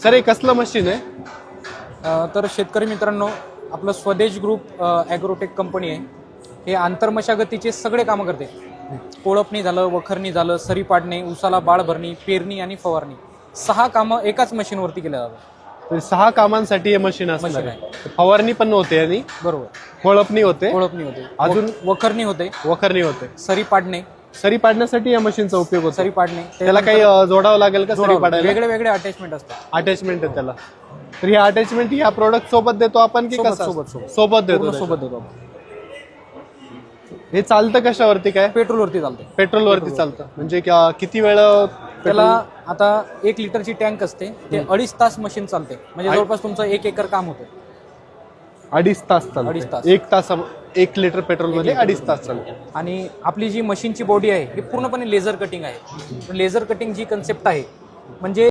Sir हे कसलं machine आहे? तर शेतकरी मित्रांनो, आपलं स्वदेश ग्रुप ॲग्रोटेक कंपनी आहे. हे आंतरमशागतीचे सगळे कामं करते. कोळपणी झालं, वखरणी झालं, सरी पाडणे, उसाला बाळ भरणी, पेरणी आणि फवारणी, 6 कामं एकाच मशीनवरती केल्या जातात. तर 6 कामांसाठी हे मशीन असणार मशीन आहे. फवारणी पण होते आणि बरोबर. कोळपणी होते, कोळपणी होते, अजून वखरणी होते, वखरणी होते. सरी पाडणे. सरी पाडण्यासाठी या मशीनचा उपयोग होतो. सरी पाडणे त्याला काही जोडावं लागेल का सरी पाडायला? वेगळे वेगळे अटॅचमेंट असतात. अटॅचमेंट आहे त्याला. तर ही अटॅचमेंट या प्रोडक्ट सोबत देतो आपण की कसं? सोबत देतो. पूर्ण सोबत देतो आपण. हे चालतं कशावरती? काय पेट्रोलवरती चालते. पेट्रोलवरती चालतं. म्हणजे किती वेळ त्याला आता 1 लिटरची टँक असते, ते 2.5 तास मशीन चालते. म्हणजे जवळपास तुमचं 1 एकर काम होतं. 2.5 तास चालतं. 2.5 तास. 1 तास 1 लिटर पेट्रोल मध्ये 2.5 तास चालतं. आणि आपली जी मशीनची बॉडी आहे ही पूर्णपणे लेझर कटिंग आहे. लेझर कटिंग जी कन्सेप्ट आहे, म्हणजे